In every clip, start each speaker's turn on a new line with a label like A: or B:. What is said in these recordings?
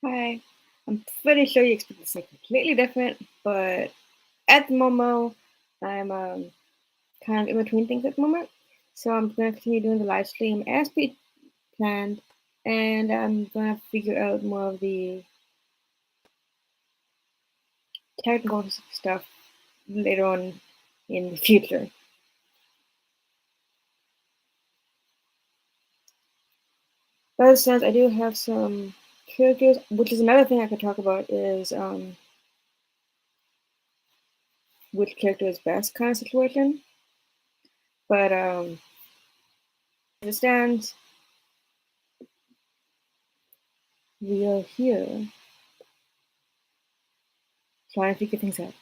A: Hi. I'm pretty sure you expect something completely different, but at the moment, I'm kind of in between things at the moment. So I'm going to continue doing the live stream as planned, and I'm going to figure out more of the technical stuff later on in the future. But since I do have some characters, which is another thing I could talk about, is which character is best kind of situation. But as it stands, we are here trying to figure things out.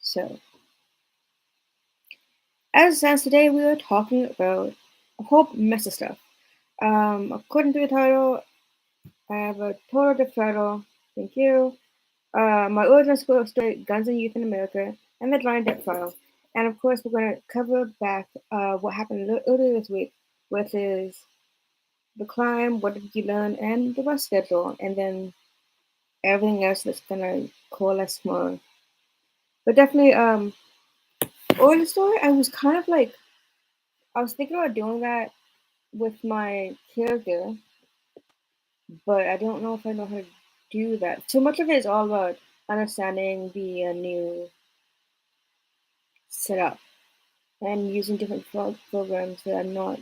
A: So, as it stands today, we are talking about a whole mess of stuff. According to the title, I have a total different title. Thank you. My original school story, Guns and Youth in America, and the Johnny Depp file. And of course, we're going to cover back what happened earlier this week, which is the crime, what did you learn, and the rest schedule, and then everything else that's going to coalesce more. But definitely, origin story, I was kind of like, I was thinking about doing that with my character, but I don't know if I know how to do that. So much of it is all about understanding the new setup and using different programs that I'm not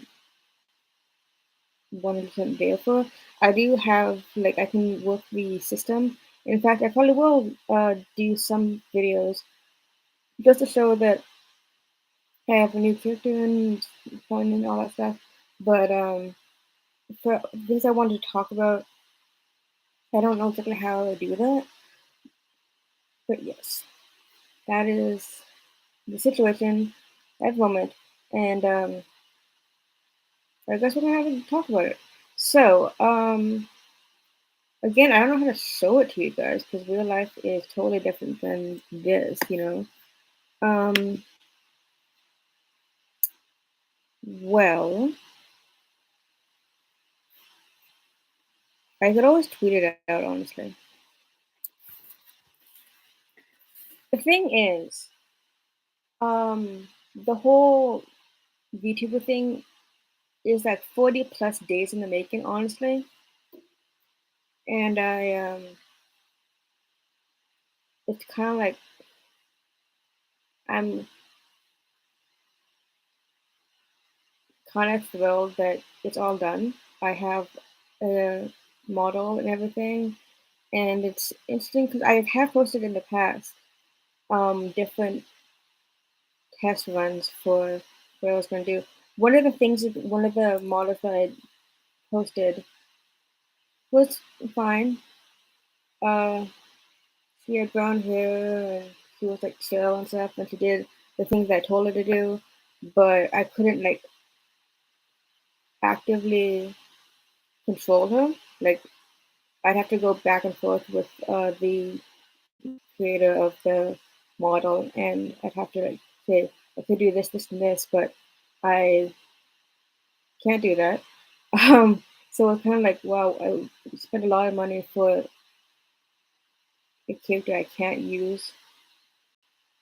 A: 100% there for. I do have, like, I can work the system. In fact, I probably will do some videos just to show that I have a new character and fun and all that stuff. But for things I wanted to talk about, I don't know exactly how to do that. But yes, that is the situation at the moment, and I guess we're gonna have to talk about it. So, again, I don't know how to show it to you guys because real life is totally different than this, you know. Um, well, I could always tweet it out, honestly. The thing is, the whole VTuber thing is like 40 plus days in the making, honestly, and it's kind of like I'm kind of thrilled that it's all done. I have a model and everything, and it's interesting because I have posted in the past different test runs for what I was going to do. One of the things, one of the models that I posted was fine. Uh, she had brown hair and she was like chill and stuff, and she did the things I told her to do, but I couldn't like actively control her. Like I'd have to go back and forth with the creator of the model, and I'd have to like say, I could do this, this, and this, but I can't do that. So it's kind of like, wow, I spent a lot of money for a character I can't use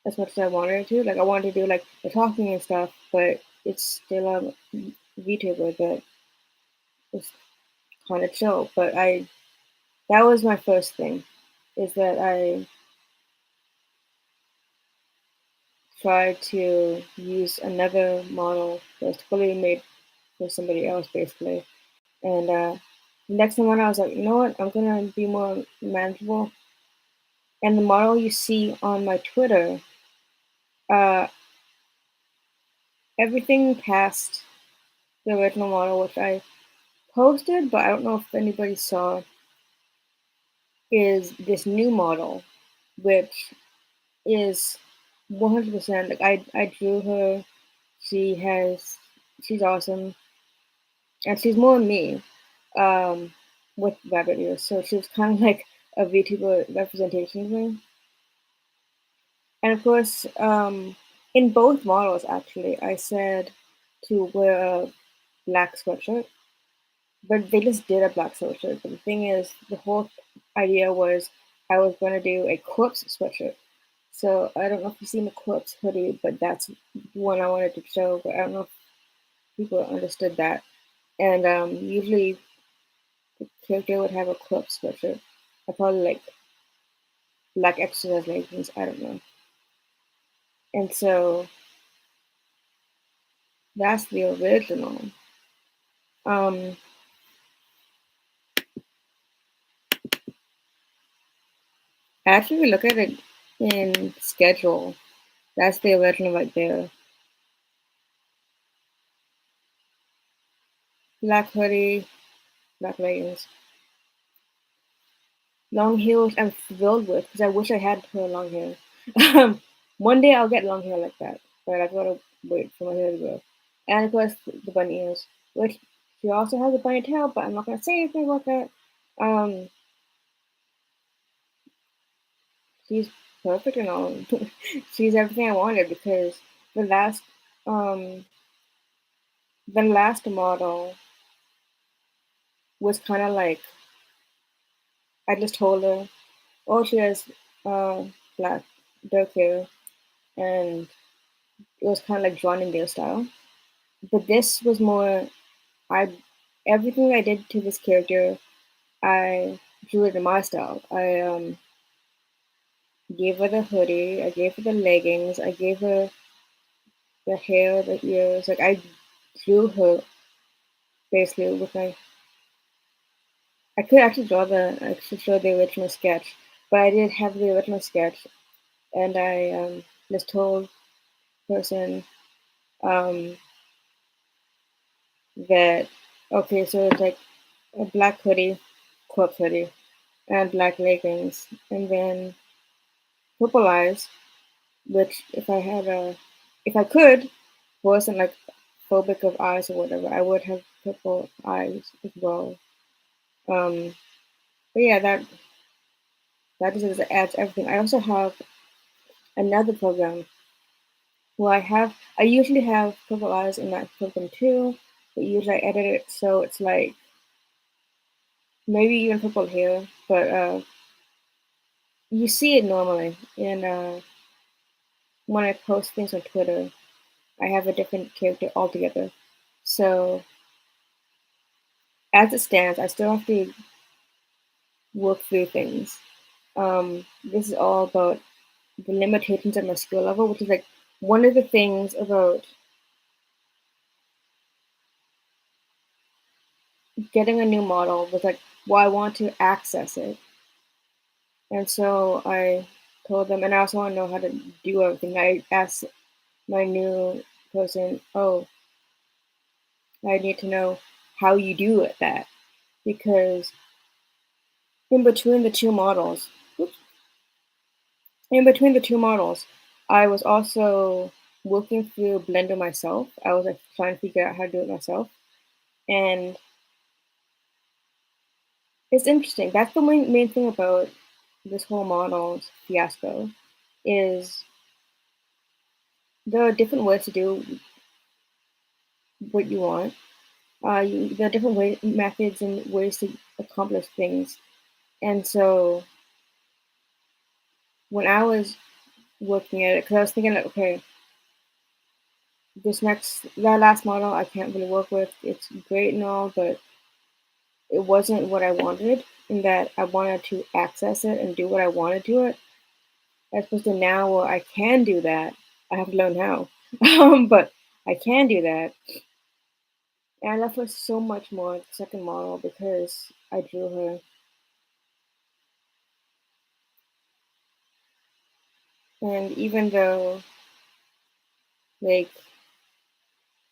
A: as much as I wanted to. Like I wanted to do like the talking and stuff, but it's still a VTuber that is kind of chill. But that was my first thing, is that I tried to use another model that's fully made for somebody else, basically. And the next one, I was like, you know what? I'm gonna be more manageable. And the model you see on my Twitter, uh, everything past the original model, which I posted, but I don't know if anybody saw, is this new model, which is 100% like I drew her. She has she's awesome, and she's more me, um, with rabbit ears. So she was kind of like a VTuber representation of me. And of course, in both models, actually, I said to wear a black sweatshirt. but they just did a black sweatshirt. But the thing is, the whole idea was I was gonna do a corpse sweatshirt. So I don't know if you've seen the corpse hoodie, but that's one I wanted to show. But I don't know if people understood that. And usually the character would have a corpse sweatshirt. I probably like black exercise leggings. I don't know. And so that's the original. Um, Actually, look at it in schedule. That's the original right there. Black hoodie, black leggings. Long heels I'm thrilled with because I wish I had her long hair. One day I'll get long hair like that, but I've got to wait for my hair to grow. And of course, the bunny ears, which she also has a bunny tail, but I'm not going to say anything about that. Um, she's perfect and all. She's everything I wanted because the last, um, the last model was kind of like I just told her, oh, she has uh, black dark hair, and it was kind of like drawn in their style. But this was more I everything I did to this character, I drew it in my style. I gave her the hoodie, I gave her the leggings, I gave her the hair, the ears. Like I drew her basically with my. I could actually draw I could show the original sketch, but I did have the original sketch, and I just told person um, that okay, so it's like a black hoodie, corpse hoodie, and black leggings, and then purple eyes, which if I could, wasn't like phobic of eyes or whatever, I would have purple eyes as well. Um, but yeah, that just adds everything. I also have another program where I usually have purple eyes in that program too, but usually I edit it so it's like maybe even purple hair, but you see it normally. And when I post things on Twitter, I have a different character altogether. So as it stands, I still have to work through things. This is all about the limitations of my skill level, which is like one of the things about getting a new model was like, well, I want to access it. And so I told them, and I also want to know how to do everything. I asked my new person, oh, I need to know how you do that because in between the two models, oops, in between the two models, I was also working through Blender myself. I was like trying to figure out how to do it myself, and it's interesting. That's the main thing about this whole models fiasco is there are different ways to do what you want. There are different methods and ways to accomplish things. And so when I was working at it, because I was thinking, like, okay, that last model I can't really work with. It's great and all, but it wasn't what I wanted. In that I wanted to access it and do what I want to do it. As opposed to now where I can do that, I have to learn how. But I can do that. And I love her so much more the second model because I drew her. And even though like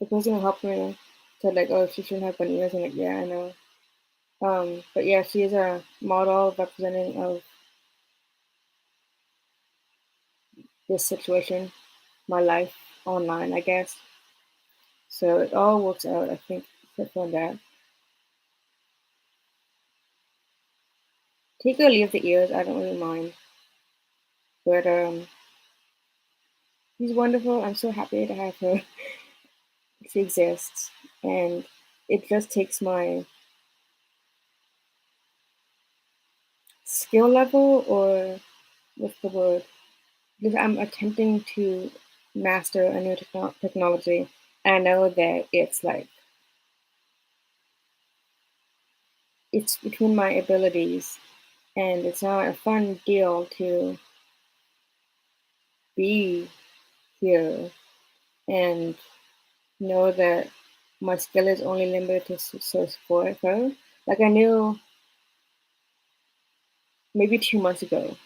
A: the person who helped me said like, oh, she shouldn't have bunny ears, I'm like, yeah, I know. But yeah, she is a model representing of this situation, my life online, I guess. So it all works out, I think, except for that. Take or leave the ears, I don't really mind. But she's wonderful. I'm so happy to have her. She exists, and it just takes my skill level, or what's the word? Because I'm attempting to master a new technology, and I know that it's between my abilities, and it's not a fun deal to be here and know that my skill is only limited to source 4. Like I knew maybe 2 months ago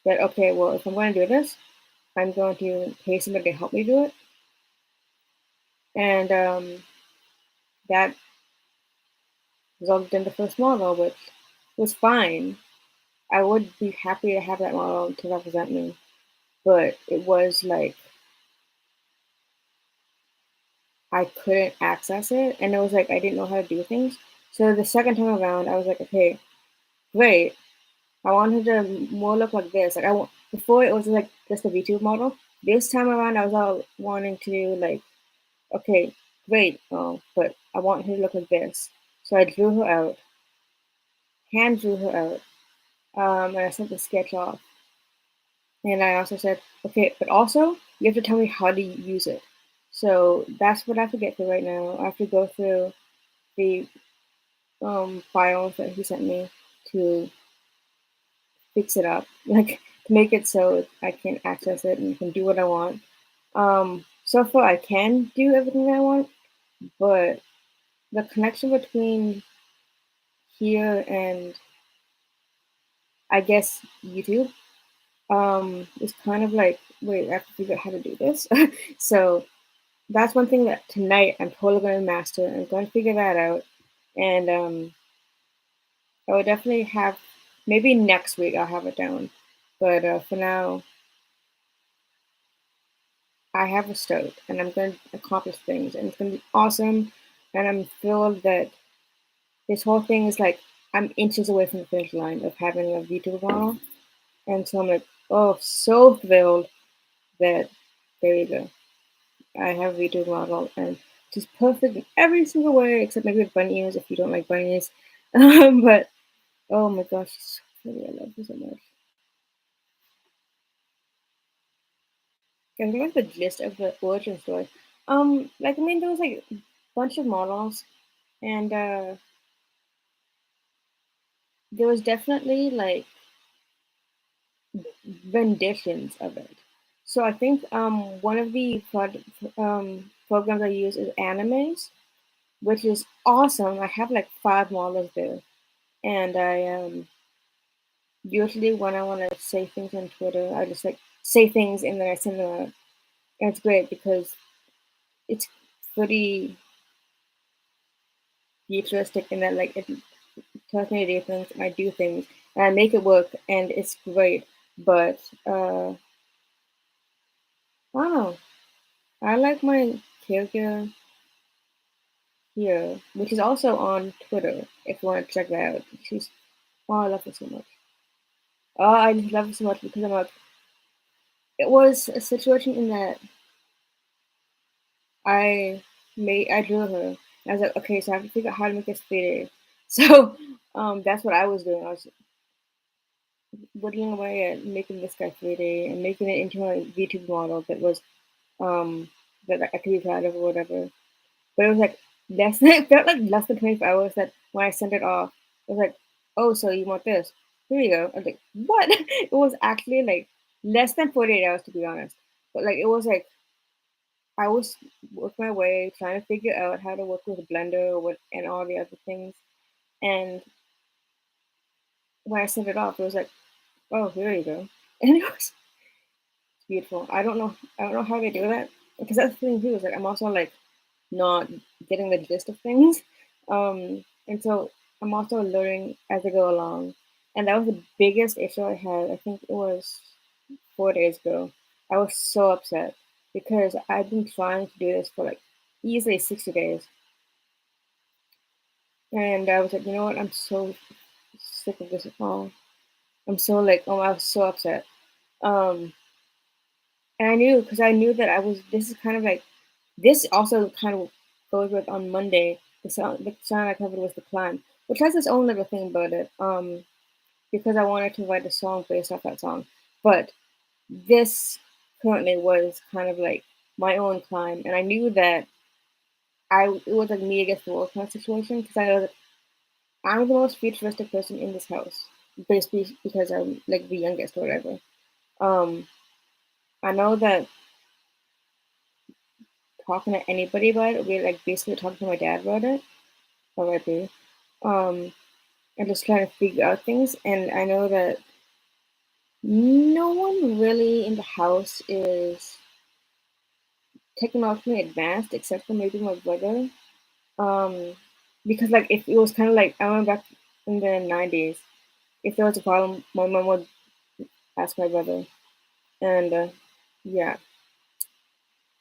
A: that okay, well, if I'm going to do this, I'm going to pay somebody to help me do it, and that resulted in the first model, which was fine. I would be happy to have that model to represent me, but it was like I couldn't access it, and it was like I didn't know how to do things. So the second time around, I was like, okay, great. I wanted to more look like this. Like I want before it was like just a VTube model. This time around, I was all wanting to do like, okay, great, but I want her to look like this. So I drew her out, hand drew her out, and I sent the sketch off. And I also said, okay, but also you have to tell me how to use it. So that's what I have to get through right now. I have to go through the files that he sent me to fix it up, like to make it so I can access it and can do what I want. So far I can do everything I want, but the connection between here and I guess YouTube is kind of like, wait, I have to figure out how to do this. So that's one thing that tonight I'm totally going to master. I'm going to figure that out, and I will definitely have maybe next week I'll have it down. But for now, I have a start, and I'm going to accomplish things, and it's going to be awesome. And I'm thrilled that this whole thing is like I'm inches away from the finish line of having a VTuber model, and so I'm like, oh, so thrilled that there you go. I have a VTuber model, and she's perfect in every single way except maybe with bunny ears if you don't like bunnies. But oh my gosh, she's so pretty. I love her so much. And like the gist of the origin story. Like I mean, there was like a bunch of models, and there was definitely like renditions of it. So I think one of the programs I use is Animes, which is awesome. I have like 5 models there, and I usually when I want to say things on Twitter, I just like say things and then I send them out. And it's great because it's pretty futuristic in that like it tells me to do things and I do things and I make it work and it's great. But I don't know. I like my character here, which is also on Twitter if you want to check that out. She's I love her so much. Oh, I just love her so much because I'm like it was a situation in that I drew her. And I was like, okay, so I have to figure out how to make this 3D. So that's what I was doing. I was whittling away at making this guy 3D and making it into a VTube model that was um that I could be proud of or whatever. But it was like less than it felt like less than 24 hours that when I sent it off, it was like, oh, so you want this? Here you go. I was like, what? It was actually like less than 48 hours to be honest. But like it was like I was working my way trying to figure out how to work with Blender with and all the other things. And when I sent it off, it was like, oh, here you go. And it was beautiful. I don't know how they do that because that's the thing too. Is like I'm also like not getting the gist of things, and so I'm also learning as I go along. And that was the biggest issue I had. I think it was 4 days ago. I was so upset because I've been trying to do this for like easily 60 days. And I was like, you know what? I'm so sick of this. Oh, I'm so like, oh, I was so upset. Um, and I knew because I knew that I was. This is kind of like this also kind of goes with on Monday. The song I covered was the climb, which has its own little thing about it. because I wanted to write a song based off that song. But this currently was kind of like my own climb, and I knew that it was like me against the world kind of situation because I know that I'm the most futuristic person in this house, basically because I'm like the youngest or whatever. Um, I know that talking to anybody about it, we like basically talking to my dad about it, already. Um, and just trying to figure out things. And I know that no one really in the house is technologically advanced except for maybe my brother. Um, because like if it was kind of like I remember back in the 90s, if there was a problem, my mom would ask my brother, and yeah.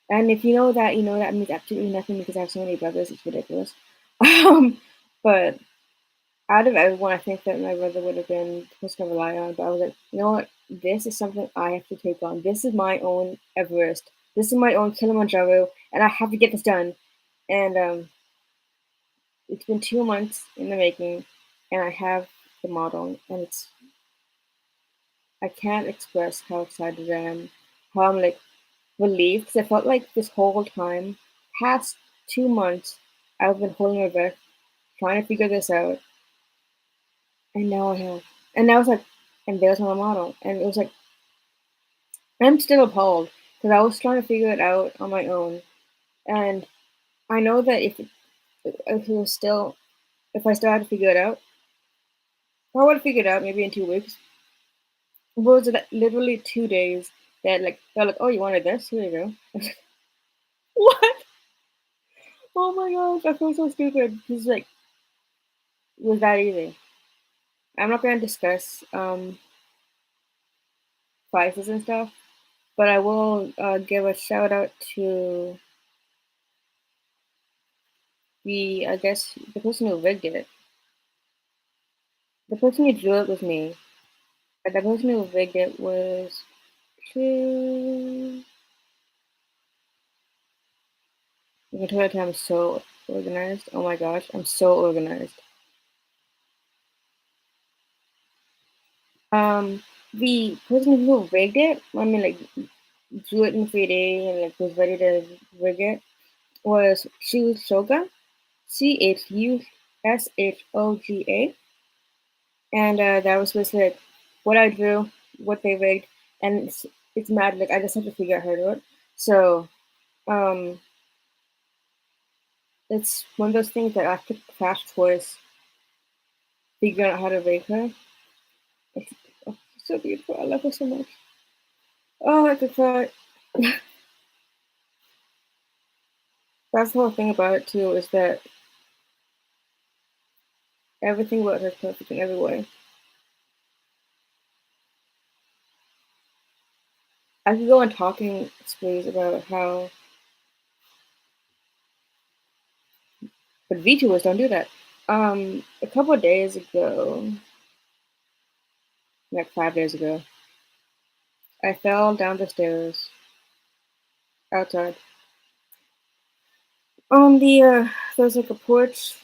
A: And if you know that, you know that means absolutely nothing because I have so many brothers. It's ridiculous. Um, but out of everyone, I think that my brother would have been the person to rely on. But I was like, you know what? This is something I have to take on. This is my own Everest. This is my own Kilimanjaro, and I have to get this done. And it's been 2 months in the making, and I have the model, and it's I can't express how excited I am, how I'm like relieved because I felt like this whole time, past 2 months, I've been holding my breath, trying to figure this out, and now I have. And now it's like, and there's my model, and it was like I'm still appalled because I was trying to figure it out on my own, and I know that if it was still if I still had to figure it out, I would have figured it out maybe in 2 weeks. But it was like literally 2 days that like they're like, oh, you wanted this? Here you go. What? Oh my gosh, I feel so stupid. Because like it was that easy. I'm not gonna discuss prices and stuff, but I will give a shout out to the I guess the person who rigged it. The person who drew it was me. The person who rigged it was two. You can tell that I'm so organized. Oh my gosh, I'm so organized. Um, the person who rigged it, I mean, like drew it in 3D and like was ready to rig it, was Chushoga, Chushoga, and that was basically like what I drew, what they rigged, and it's mad. Like I just have to figure out how to do it. So um, it's one of those things that I have to crash course figuring out how to rig her. It's oh, so beautiful. I love her so much. Oh, I could cry. That's the whole thing about it too, is that everything about her is perfect in every way. I could go on talking sprees about how, but VTubers don't do that. A couple of days ago, like 5 days ago, I fell down the stairs outside. On the there's like a porch,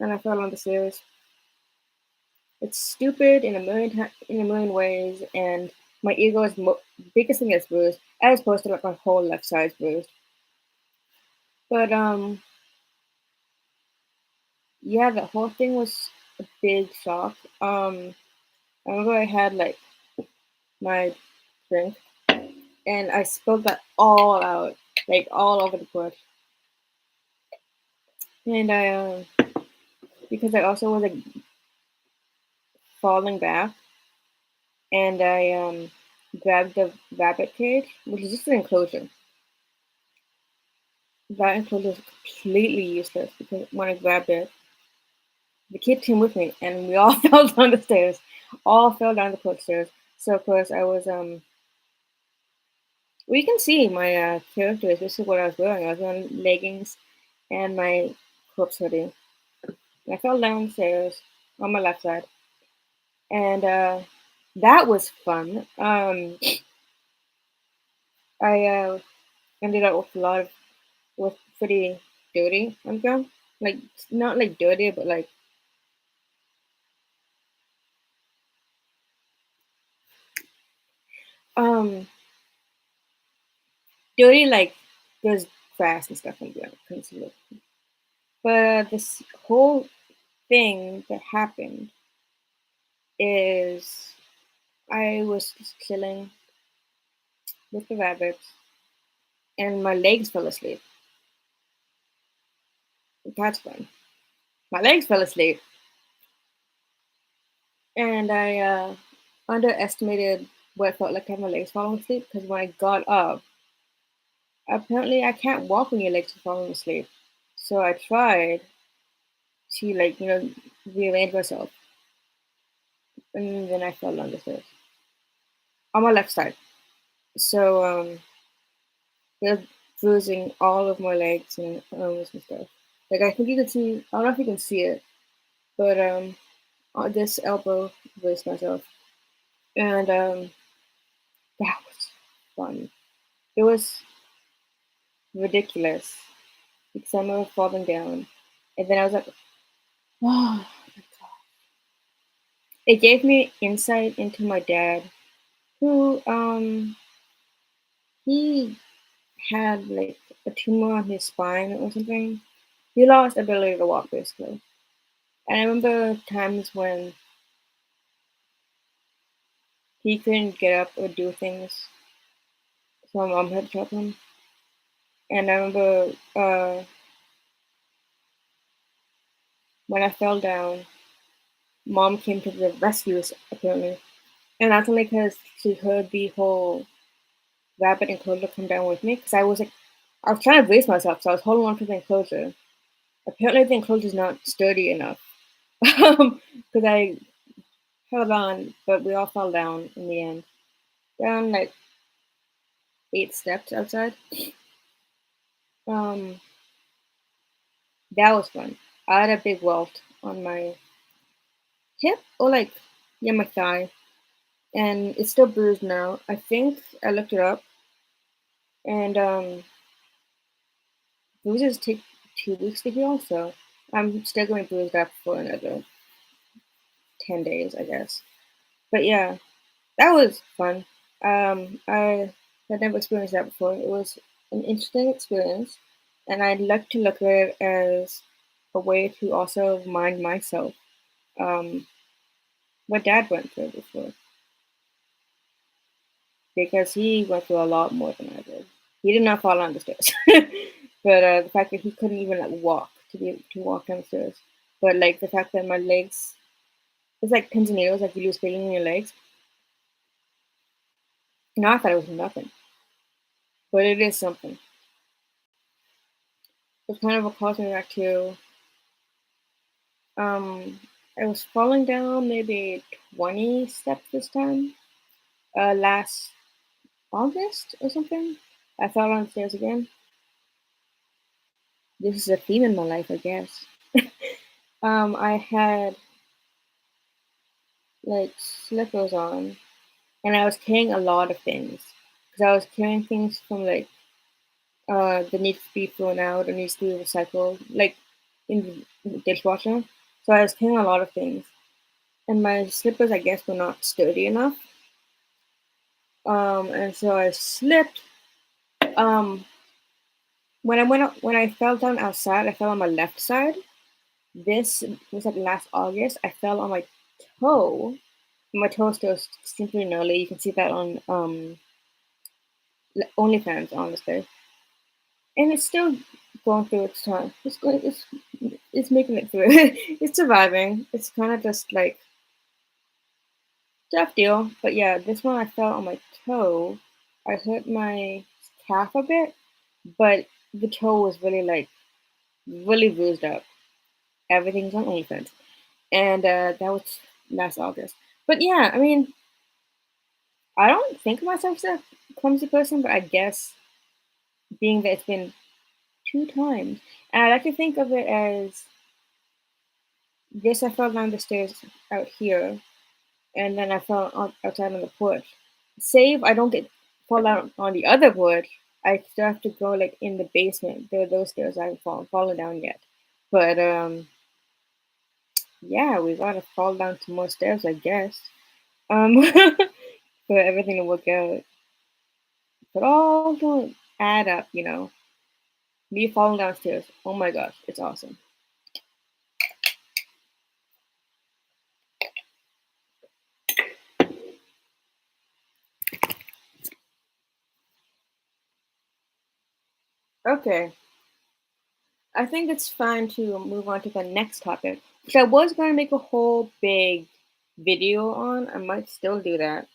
A: and I fell on the stairs. It's stupid in a million ways, and my ego is biggest thing is bruised, as opposed to like my whole left side's bruised. But yeah, the whole thing was a big shock. I remember I had like my drink, and I spilled that all out, like all over the porch. And I because I also was like falling back, and I grabbed the rabbit cage, which is just an enclosure. That enclosure is completely useless because when I grabbed it, the kid came with me, and we all fell down the stairs, all fell down the porch stairs. So of course I was well, you can see my character. This is what I was wearing. I was wearing leggings and my corpse hoodie. And I fell down the stairs on my left side, and that was fun. I ended up with a lot of with pretty dirty on the ground, like not like dirty, but like Um, dirty like there's grass and stuff on the ground. Couldn't see it. But this whole thing that happened is I was just chilling with the rabbits and my legs fell asleep. That's fun. My legs fell asleep and I underestimated what it felt like to have my legs falling asleep because when I got up, apparently I can't walk when your legs are falling asleep. So I tried to rearrange myself and then I fell down the stairs on my left side. So they're bruising all of my legs and arms and stuff. Like I think you can see. I don't know if you can see it, but on this elbow bruised myself, and that was fun. It was ridiculous because I remember falling down, and then I was like, oh. It gave me insight into my dad, who he had like a tumor on his spine or something. He lost ability to walk basically. And I remember times when he couldn't get up or do things, so my mom had to help him. And I remember when I fell down, mom came to the rescue apparently, and that's only because she heard the whole rabbit enclosure come down with me. Because I was trying to brace myself, so I was holding on to the enclosure. Apparently, the enclosure is not sturdy enough because I held on, but we all fell down in the end. Down like 8 steps outside. Um, that was fun. I had a big welt on my hip or like yeah my thigh, and it's still bruised now. I think I looked it up, and bruises take 2 weeks to heal, so I'm still going to bruise that for another 10 days, I guess. But yeah, that was fun. I had never experienced that before. It was an interesting experience, and I'd like to look at it as a way to also remind myself um, what Dad went through before, because he went through a lot more than I did. He did not fall down the stairs, but the fact that he couldn't even like walk to walk down the stairs, but like the fact that my legs, it's like pins and needles, like you lose feeling in your legs. Now I thought it was nothing, but it is something. It kind of recalls me back to um, I was falling down maybe 20 steps this time. Last August or something. I fell downstairs again. This is a theme in my life, I guess. I had like slippers on, and I was carrying a lot of things because I was carrying things from like that needs to be thrown out or needs to be recycled, like in the dishwasher. So I was carrying a lot of things, and my slippers, I guess, were not sturdy enough. And so I slipped. Um, when I fell down outside, I fell on my left side. This was like last August. I fell on my toe. My toe is still simply gnarly. You can see that on Onlyfans, honestly, and it's still going through its time. It's making it through. It's surviving. It's kind of just like tough deal. But yeah, this one I fell on my toe. I hurt my calf a bit, but the toe was really like really bruised up. Everything's on OnlyFans, and that was last August. But yeah, I mean, I don't think of myself as a clumsy person, but I guess being that it's been 2 times, and I like to think of it as this: I fell down the stairs out here, and then I fell outside on the porch. Save I don't get fall down on the other porch. I still have to go like in the basement. There are those stairs I haven't fallen down yet, but yeah, we gotta fall down some more stairs, I guess. Um, for everything to work out. But all don't add up, you know. Me falling downstairs. Oh my gosh, it's awesome. Okay. I think it's fine to move on to the next topic, which I was going to make a whole big video on. I might still do that.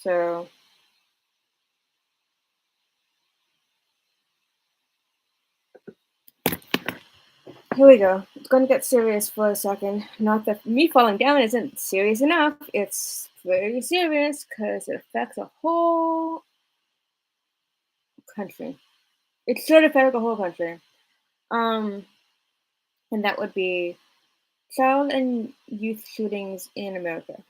A: So here we go. It's going to get serious for a second. Not that me falling down isn't serious enough. It's very serious because it affects a whole country. It should affect the whole country. Um, and that would be child and youth shootings in America.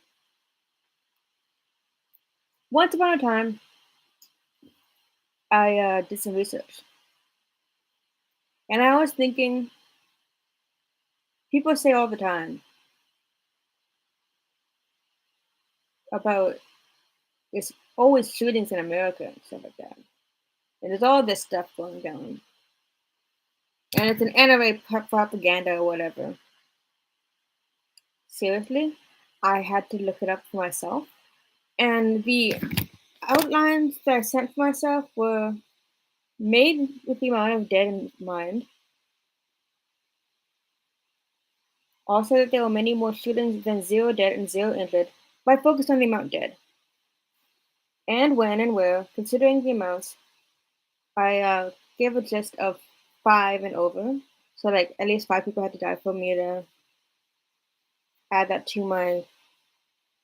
A: Once upon a time, I did some research, and I was thinking, people say all the time about there's always shootings in America and stuff like that, and there's all this stuff going down, and it's an NRA propaganda or whatever. Seriously, I had to look it up for myself, and the outlines that I sent for myself were made with the amount of dead in mind. Also, that there were many more shootings than 0 dead and 0 injured by focusing on the amount dead. And when and where, considering the amounts, I gave a list of 5 and over. So, like, at least 5 people had to die for me to add that to my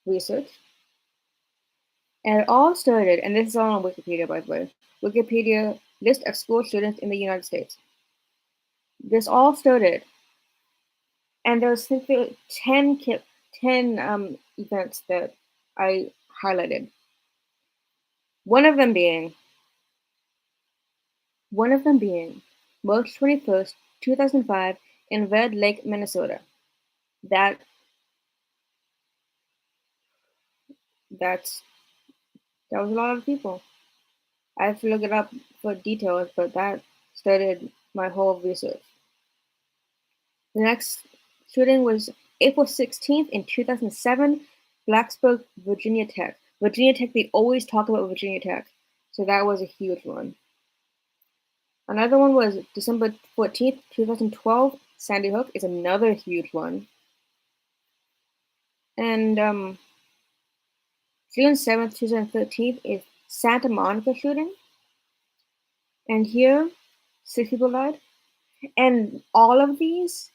A: research. And it all started, and this is all on Wikipedia, by the way. Wikipedia list of school shootings in the United States. This all started, and there was simply 10 events that I highlighted. One of them being March 21st, 2005, in Red Lake, Minnesota. That that's that was a lot of people. I have to look it up for details, but that started my whole research. The next shooting was April 16th in 2007, Blacksburg, Virginia Tech. Virginia Tech, they always talk about Virginia Tech, so that was a huge one. Another one was December 14th, 2012, Sandy Hook is another huge one. And June 7th, 2013 is Santa Monica shooting. And here, 6 people died. And all of these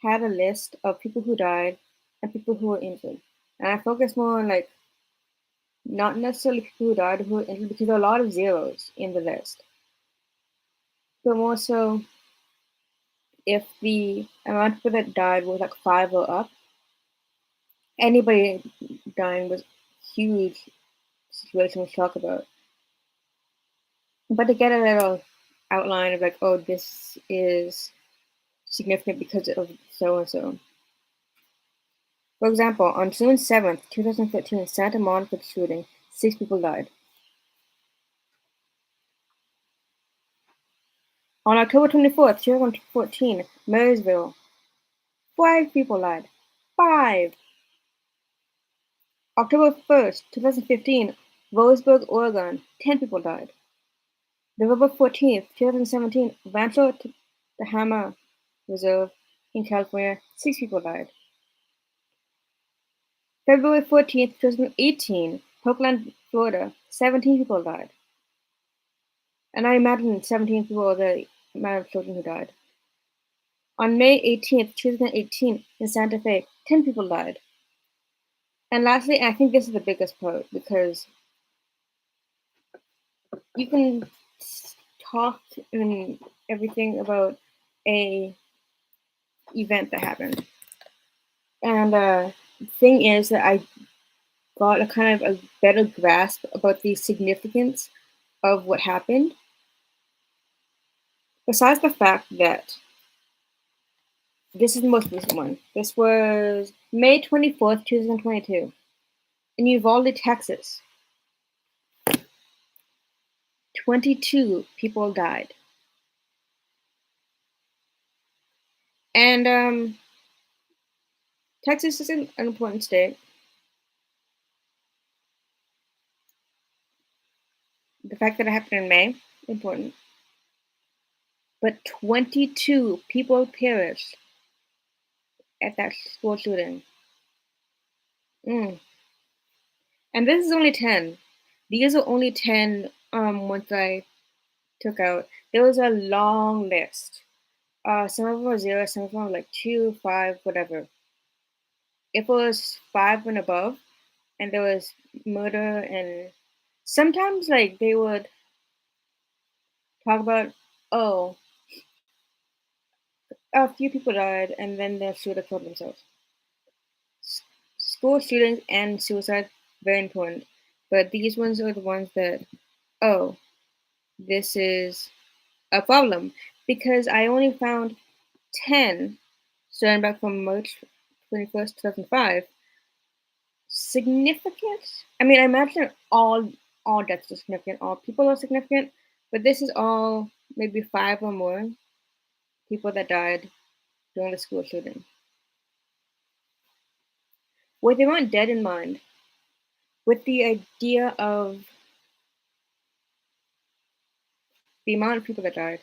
A: had a list of people who died and people who were injured. And I focus more on, like, not necessarily people who died who were injured, because there are a lot of zeros in the list. But more so, if the amount of people that died was like 5 or up, anybody dying was huge situation to talk about. But to get a little outline of, like, oh, this is significant because of so and so. For example, on June 7th, 2013, Santa Monica shooting, 6 people died. On October 24th, 2014, Marysville, 5 people died. 5! October 1st, 2015, Roseburg, Oregon, 10 people died. November 14th, 2017, Rancho Tehama Reserve in California, 6 people died. February 14th, 2018, Parkland, Florida, 17 people died. And I imagine 17 people are the amount of children who died. On May 18th, 2018, in Santa Fe, 10 people died. And lastly, and I think this is the biggest part, because you can talk and everything about a event that happened. And the thing is that I got a kind of a better grasp about the significance of what happened. Besides the fact that this is the most recent one. This was May 24th, 2022. in Uvalde, Texas, 22 people died. And Texas is an important state. The fact that it happened in May, important. But 22 people perished at that school shooting. Mm. And this is only 10. These are only 10 ones I took out. There was a long list. Some of them were 0, some of them were like 2, 5, whatever. If it was 5 and above, and there was murder, and sometimes like they would talk about, oh, a few people died, and then the shooter killed themselves. School shootings and suicide, very important. But these ones are the ones that, oh, this is a problem. Because I only found 10, starting back from March 21st, 2005, significant. I mean, I imagine all deaths are significant, all people are significant, but this is all maybe 5 or more people that died during the school shooting. With the amount dead in mind, with the idea of the amount of people that died,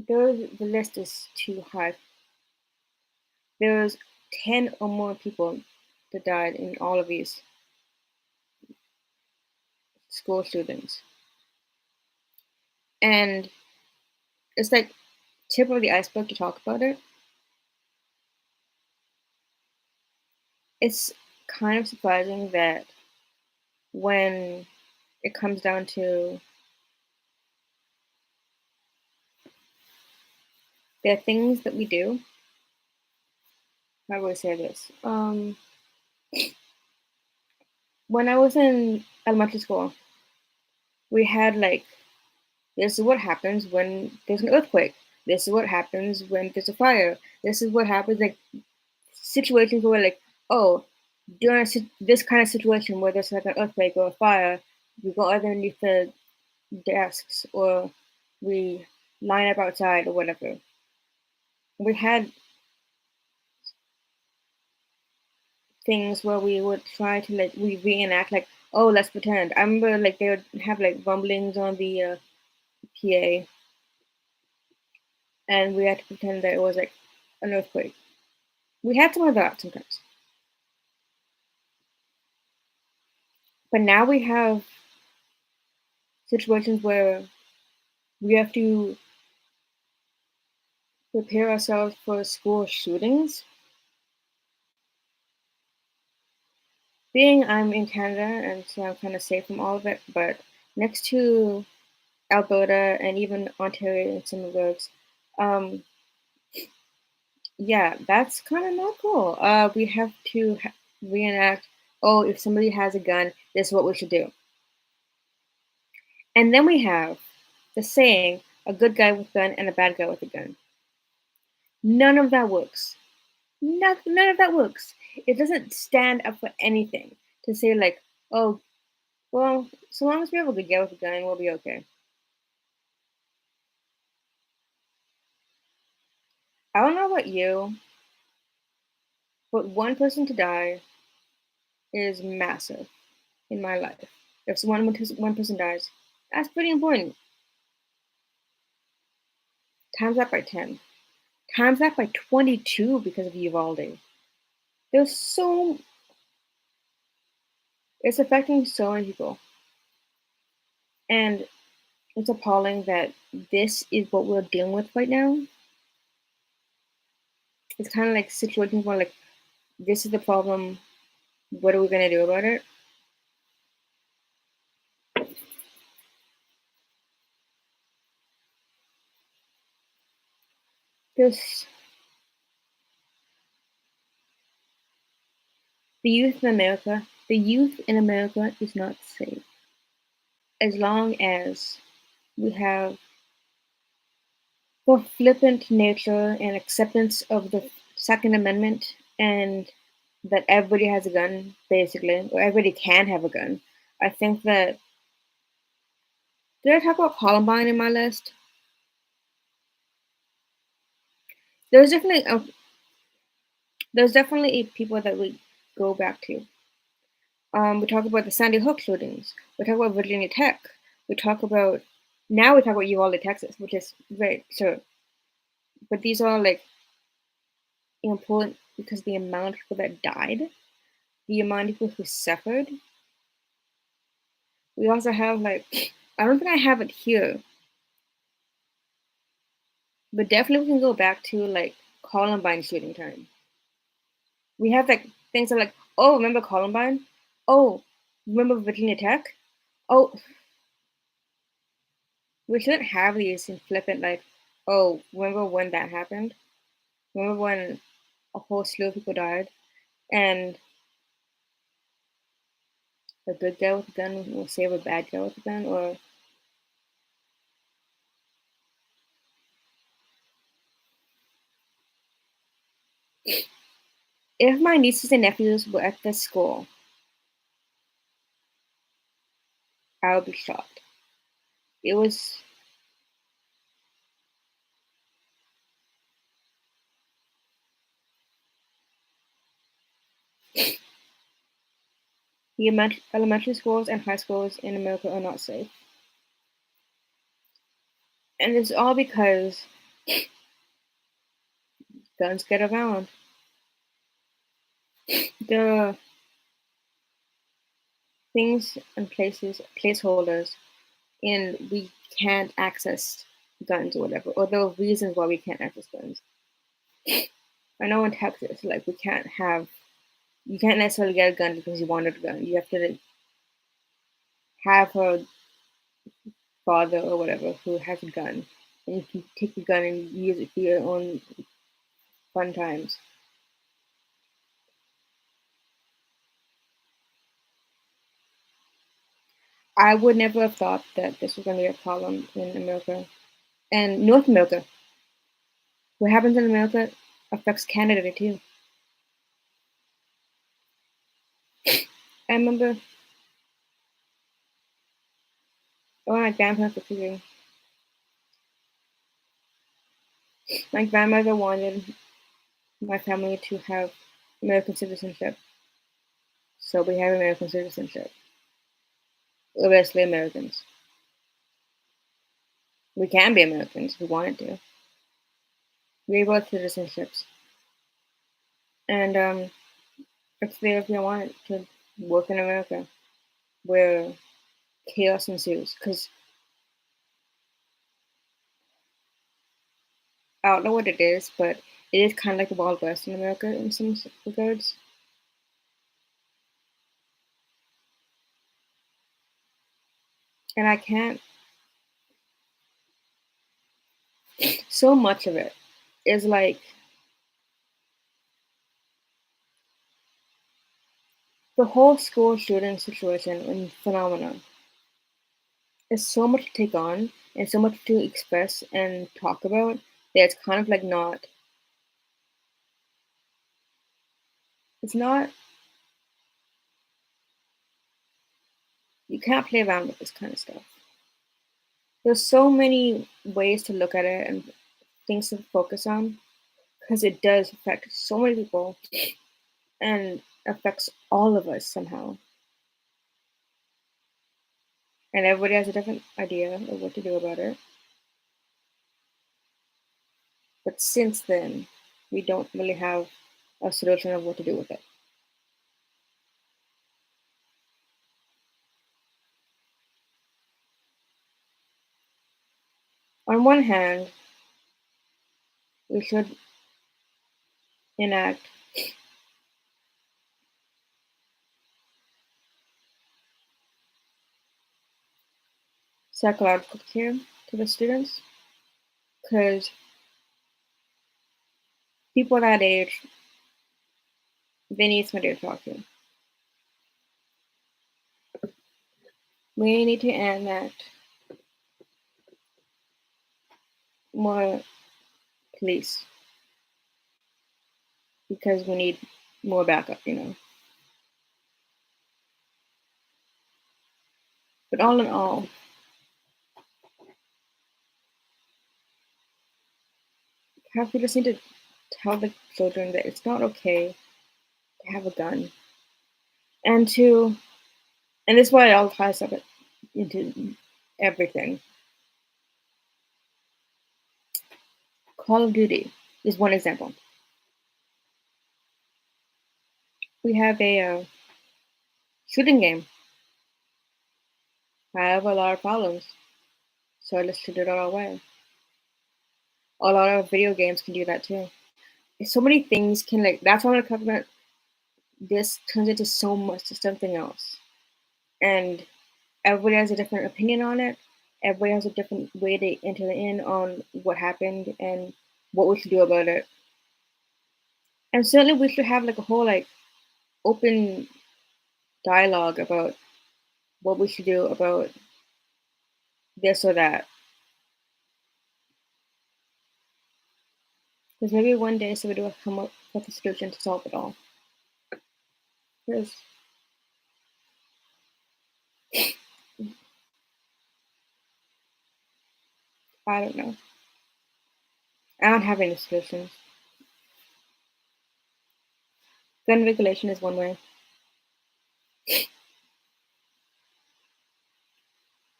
A: the list is too high. There's 10 or more people that died in all of these school shootings. And it's like tip of the iceberg to talk about it. It's kind of surprising that when it comes down to the things that we do, how do I say this? When I was in elementary school, we had like, this is what happens when there's an earthquake. This is what happens when there's a fire. This is what happens, like situations where like, oh, during this kind of situation where there's like an earthquake or a fire, we go underneath the desks or we line up outside or whatever. We had things where we would try to like we reenact like, oh, let's pretend. I remember like they would have like rumblings on the PA, and we had to pretend that it was like an earthquake. We had some of that sometimes, but now we have situations where we have to prepare ourselves for school shootings. Being I'm in Canada, and so I'm kind of safe from all of it, but next to Alberta and even Ontario and some of those, um, yeah, that's kind of not cool. We have to reenact, oh, if somebody has a gun, this is what we should do. And then we have the saying, a good guy with a gun and a bad guy with a gun. None of that works. None of that works. It doesn't stand up for anything to say like, oh, well, so long as we have a good guy with a gun, we'll be okay. I don't know about you, but one person to die is massive in my life. If one person dies, that's pretty important. Times that by 10. Times that by 22 because of Uvalde. There's so, it's affecting so many people. And it's appalling that this is what we're dealing with right now. It's kind of like situations where like, this is the problem. What are we going to do about it? There's the youth in America is not safe. As long as we have the flippant nature and acceptance of the Second Amendment and that everybody has a gun, basically, or everybody can have a gun. I think that did I talk about Columbine in my list? There's definitely there's definitely people that we go back to. We talk about the Sandy Hook shootings. We talk about Virginia Tech. We talk about now we talk about Uvalde, Texas, which is very sure. But these are like important because the amount of people that died, the amount of people who suffered. We also have like I don't think I have it here, but definitely we can go back to like Columbine shooting time. We have like things that like, oh, remember Columbine? Oh, remember Virginia Tech? Oh, we shouldn't have these and flip it like, oh, remember when that happened? Remember when a whole slew of people died? And a good guy with a gun will save a bad guy with a gun? Or if my nieces and nephews were at this school, I would be shocked. It was the elementary schools and high schools in America are not safe. And it's all because guns get around. There are things and placeholders, and we can't access guns or whatever, or there are reasons why we can't access guns. I know in Texas, like you can't necessarily get a gun because you wanted a gun. You have to like, have a father or whatever who has a gun, and you can take the gun and use it for your own fun times. I would never have thought that this was going to be a problem in America and North America. What happens in America affects Canada too. I remember when my grandparents were visiting, my grandmother wanted my family to have American citizenship, so we have American citizenship. We're basically Americans. We can be Americans if we wanted to. We have both citizenships, and it's there if you want to work in America, where chaos ensues. Because I don't know what it is, but it is kind of like the Wild West in America in some regards. And I can't. So much of it is like the whole school shooting situation and phenomenon is so much to take on and so much to express and talk about that it's kind of like not. It's not. You can't play around with this kind of stuff. There's so many ways to look at it and things to focus on because it does affect so many people and affects all of us somehow. And everybody has a different idea of what to do about it. But since then, we don't really have a solution of what to do with it. On one hand, we should enact psychological care to the students because people that age, they need somebody to talk to. We need to enact more police. because we need more backup. But all in all, perhaps we just need to tell the children that it's not okay to have a gun. And to, and this is why it all ties up into everything. Call of Duty is one example. We have a shooting game. I have a lot of problems, so let's shoot it all away. A lot of video games can do that too. So many things can, like, that's why I'm talking about this turns into so much to something else. And everybody has a different opinion on it. Everybody has a different way to enter in on what happened and what we should do about it. And certainly we should have like a whole like open dialogue about what we should do about this or that. Because maybe one day somebody will come up with a solution to solve it all. Because I don't know. I don't have any solutions. Gun regulation is one way.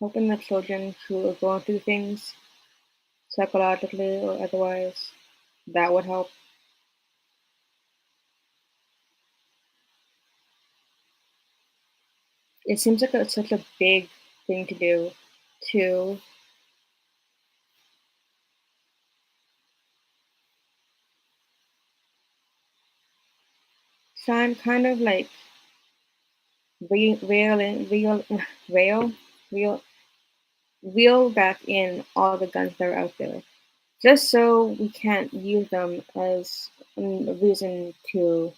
A: Helping the children who are going through things psychologically or otherwise, that would help. It seems like it's such a big thing to do to shine kind of like reel in rail reel reel back in all the guns that are out there. Just so we can't use them as a reason to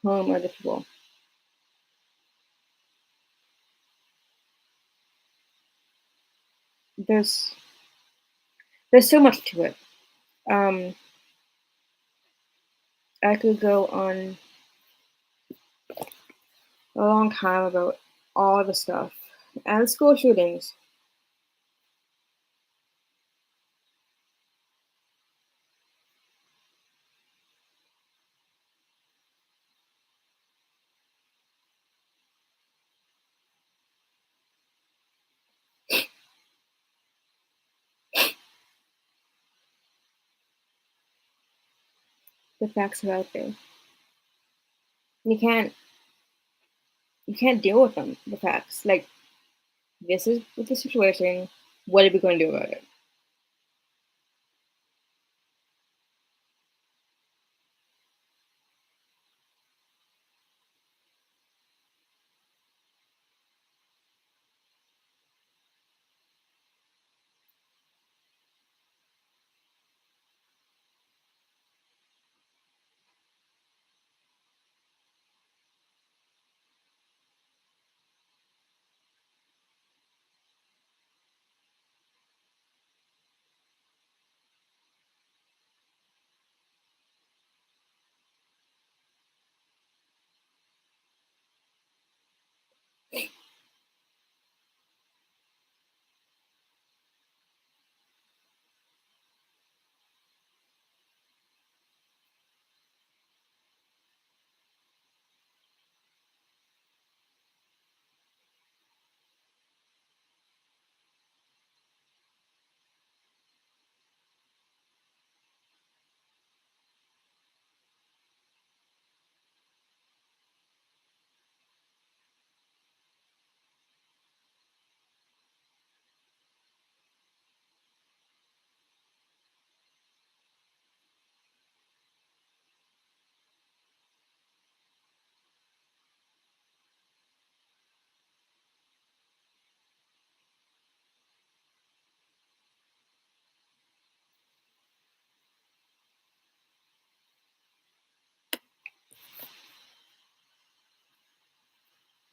A: harm other people. There's there's so much to it. Um, I could go on a long time about all the stuff and school shootings. The facts are out there. You can't you can't deal with them. The facts, like, this is the situation. What are we going to do about it?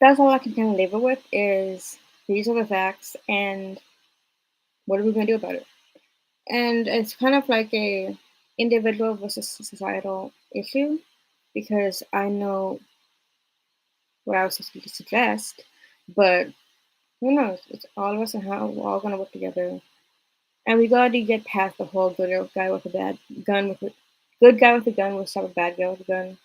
A: That's all I can kind of leave it with is these are the facts and what are we going to do about it? And it's kind of like individual versus societal issue because I know what I was supposed to suggest, but who knows? It's all of us and how we're all gonna work together. And we gotta get past the whole good guy with a bad gun with a good guy with a gun will stop a bad guy with a gun.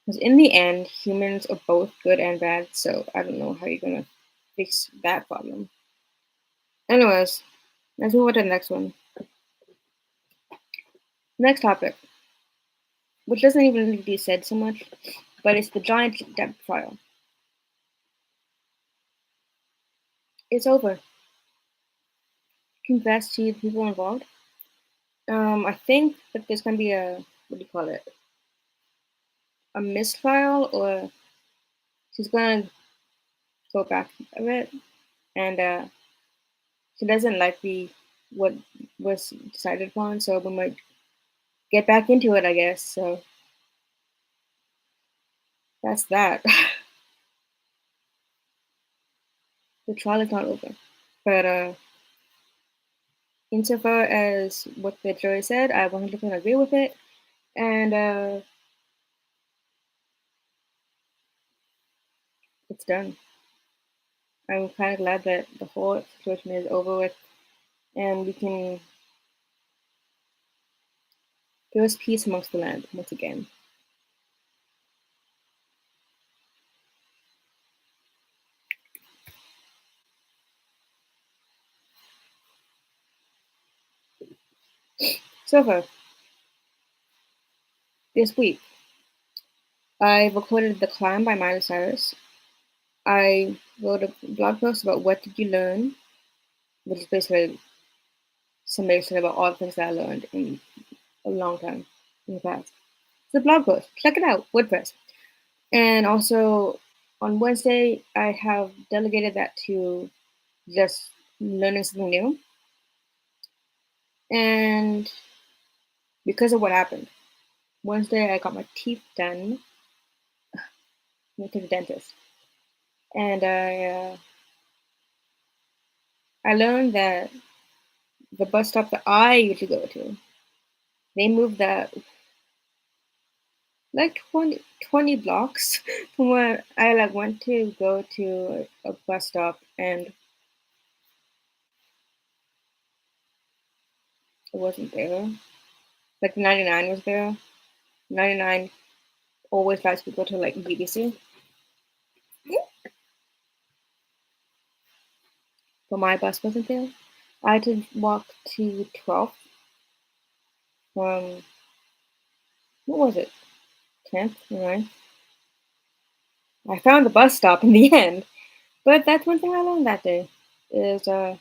A: Because in the end, humans are both good and bad, so I don't know how you're gonna fix that problem. Anyways, let's move on to the next one. Next topic, which doesn't even need to be said so much, but it's the giant Depp trial. It's over. Congrats to the people involved. I think that there's gonna be a what do you call it? A mistrial, or she's gonna go back a bit, and she doesn't like the what was decided upon, so we might get back into it, I guess. So that's that. The trial is not over, but insofar as what the jury said, I 100% agree with it, and it's done. I'm kind of glad that the whole situation is over with, and we can there is peace amongst the land once again. So far, this week, I recorded The Climb by Miley Cyrus. I wrote a blog post about what did you learn, which is basically summation about all the things that I learned in a long time in the past. It's a blog post. Check it out, WordPress. And also on Wednesday, I have delegated that to just learning something new. And because of what happened, Wednesday I got my teeth done. Went to the dentist, and I learned that the bus stop that I usually go to, they moved that like 20 blocks from where I like went to go to a bus stop, and it wasn't there. Like 99 was there. 99 always likes to go to like BBC, but my bus wasn't there. I had to walk to 12th from what was it, 10th, 9th. I found the bus stop in the end, but that's one thing I learned that day is the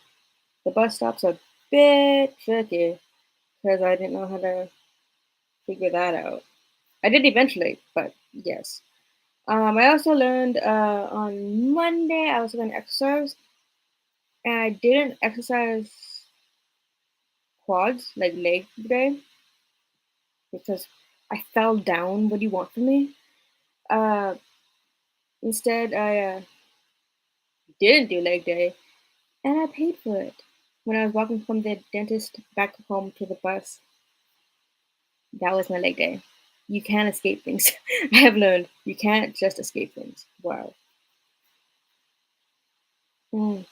A: bus stop's a bit tricky because I didn't know how to figure that out. I did eventually, but yes. I also learned on Monday I was going to exercise, and I didn't exercise quads like leg day because I fell down. What do you want from me? Uh, Instead, I didn't do leg day, and I paid for it. When I was walking from the dentist back home to the bus, that was my leg day. You can't escape things. I have learned you can't just escape things. Wow. Mm.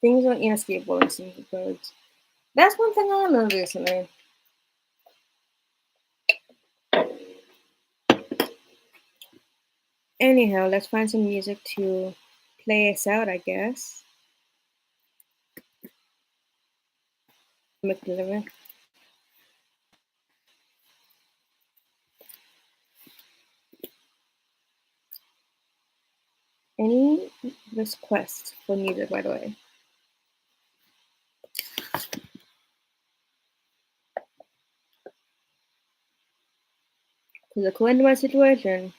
A: Things are inescapable in some regards. That's one thing I learned recently. Anyhow, let's find some music to play us out, I guess. McDeliver. Any requests for music, by the way? Because according to my situation,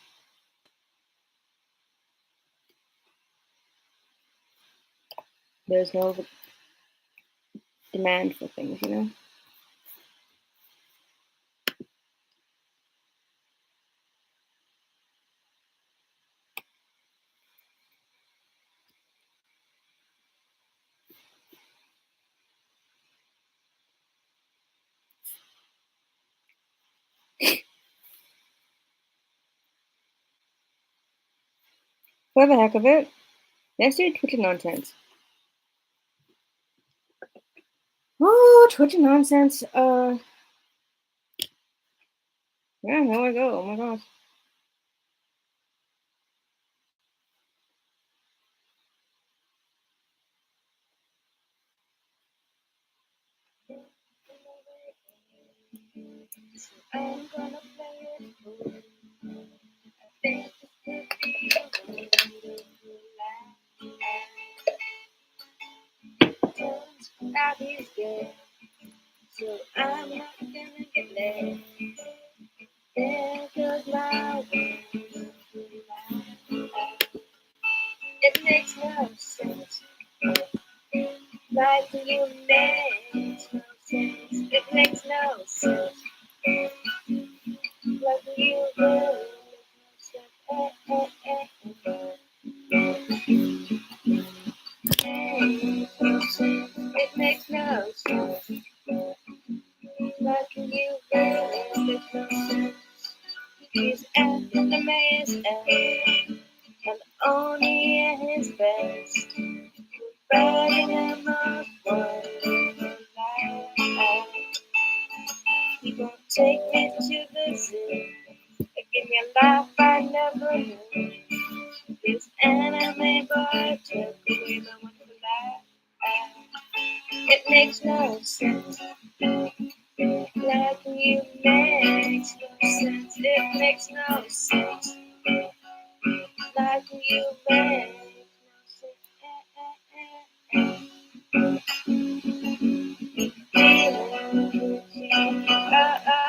A: there's no demand for things, you know? For the heck of it, let's do Twitter nonsense. Oh, Twitter nonsense. Yeah, there we go. Oh my gosh. I'm gonna play it cool. I think this could be a wonderful life. Turns out he's gay, so I'm not gonna get laid. There goes my wonderful life. It makes no sense. Like you makes no sense. It makes no sense. Like you will. It makes no sense. Like you will. Makes no sense. He's at the mayor's end, and only at his best. Riding him up one life. He won't take me to the zoo. Give me a life I never knew. This anime boy took away my wonderful life. It makes no sense. Like you makes no sense. It makes no sense. Like you make no sense.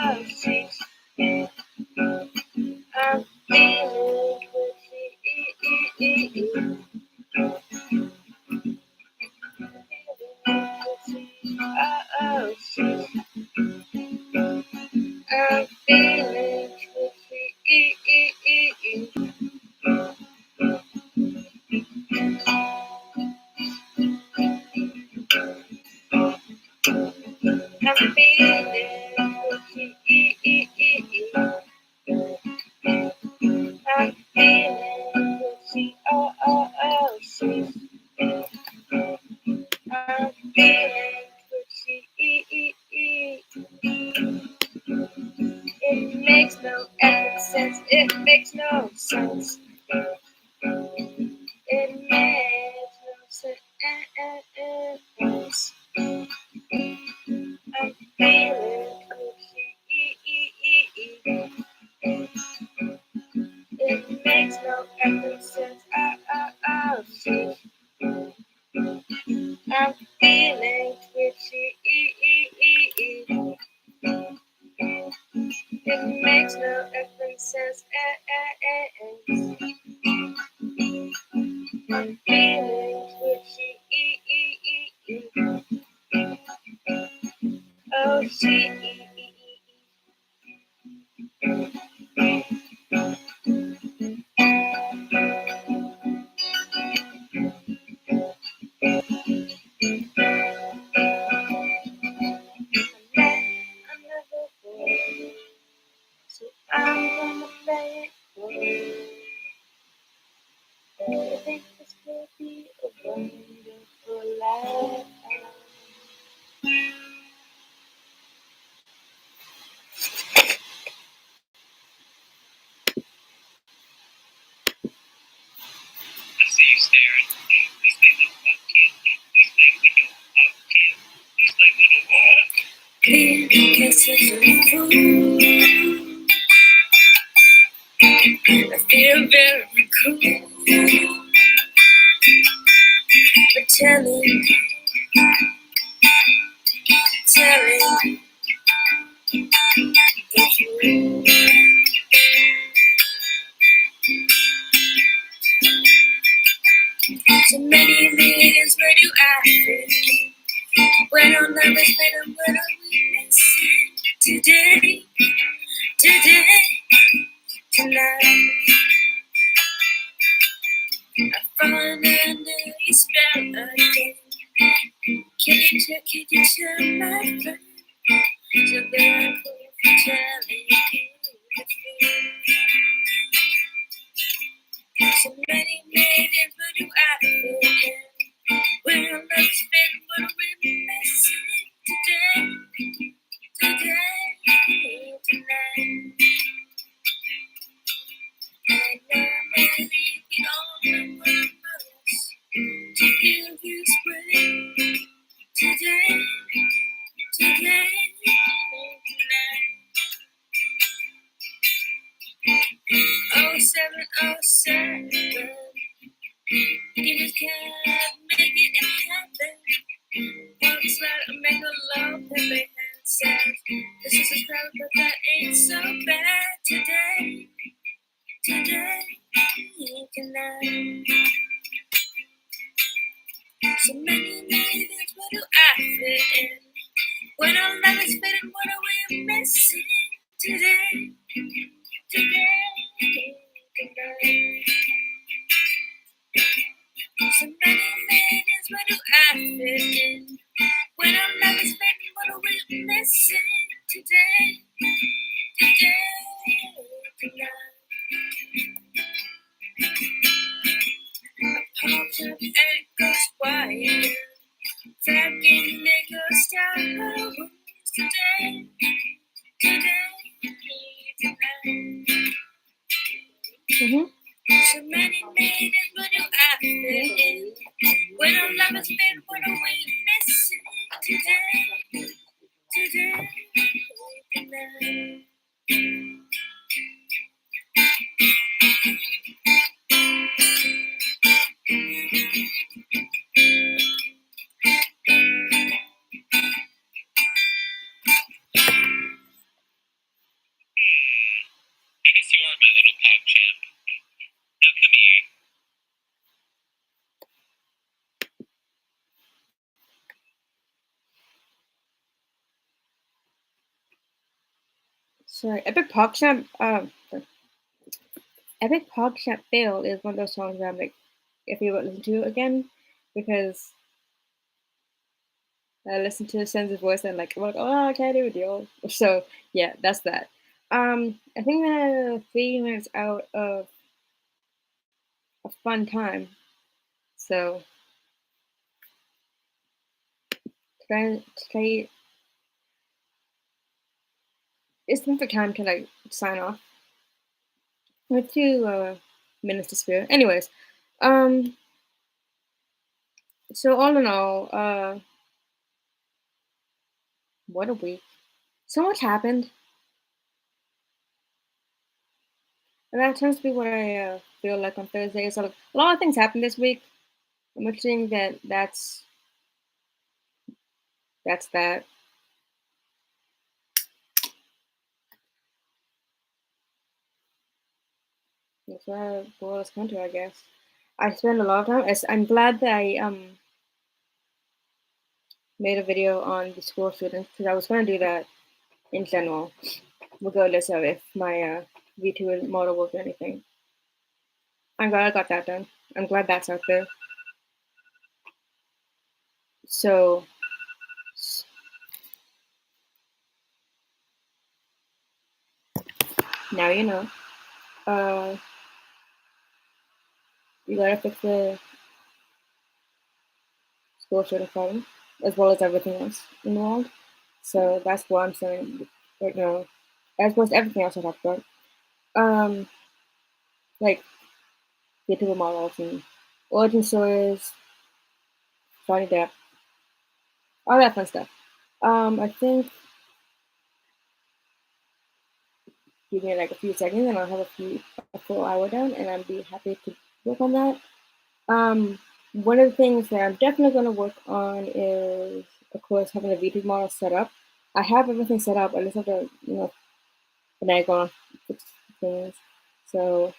A: Oh, she's I'm feeling pretty. Oh, she's I'm feeling pretty. I'm feeling pretty. I'm feeling pretty. Oh, she's I'm feeling pretty. It makes no effing sense. It makes no sense. It makes no sense. I'm feeling pretty. It makes no effing sense. Oh, shit. I'm feeling twitchy. It makes no effing sense. I'm feeling twitchy. Oh, shit. Another boy. So I'm gonna play it cool. I think this could be a wonderful life. I see you staring. These things look up kid. These things we do up kid. These things we do what? Clean kisses are cool. I feel very cool. But telling the truth. So many millions, where do I fit? When on the best bed, what are we missing today, tonight? I fall under your spell again. Can you tell my friend? So very cool for telling you the truth. So many sad, but you just can't make it happen. Once let make a love that they had said. This is a crowd, but that ain't so bad today. Today, tonight. So many minutes, what do I fit in? When our love is fading, what are we missing today? Today, tonight. So many minutes, what do I fit in? When our love is fading, what are we missing today? Today, tonight. Pops up and it goes quiet. Dragging niggas down the rooms today. Today, tonight. So many minutes, what do I fit in? When our love is fading, what are we missing today? Today, tonight.
B: I guess you are my little pop champ. Now come here.
A: Sorry, Epic PogChamp Fail is one of those songs that I'm like, if you would listen to it again, because I listened to Sense's voice and like, I'm like, oh, I can't do a deal. So yeah, that's that. I think we're 3 minutes out of a fun time. So today it's not the time to like sign off. With 2 minutes to spare. Anyways, so all in all, what a week. So much happened. And that tends to be what I feel like on Thursday. So like, a lot of things happened this week. I'm wishing that's that. That's what the world has come to, I guess. I spend a lot of time. I'm glad that I made a video on the school students because I was going to do that in general, regardless of if my V2 model worked or anything. I'm glad I got that done. I'm glad that's out there. So now you know. You gotta fix the school shooting problem, as well as everything else in the world. So that's what I'm saying right now, as well as everything else I talked about. Like YouTuber models and origin stories, Johnny Depp, all that fun stuff. I think give me like a few seconds and I'll have a full hour done, and I'd be happy to work on that. One of the things that I'm definitely going to work on is, of course, having a VTube model set up. I have everything set up. I just have to, finagle on fix things. So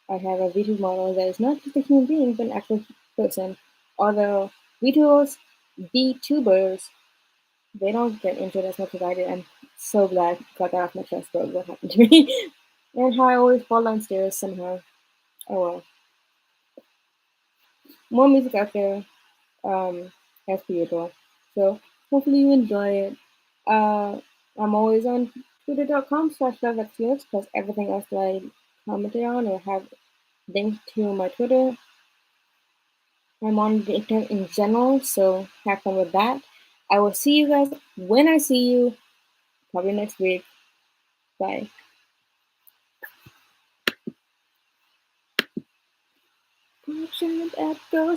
A: I have a VTube model that is not just a human being, but an actual person. Although VTubers, they don't get injured as much as I did. I'm so glad I got that off my chest about what happened to me. And how I always fall downstairs somehow. Oh well. More music out there, as per usual. So hopefully you enjoy it. I'm always on twitter.com/lovexlyrics plus everything else that I commented on or have linked to my Twitter. I'm on the internet in general, so have fun with that. I will see you guys when I see you, probably next week. Bye. Action echoes.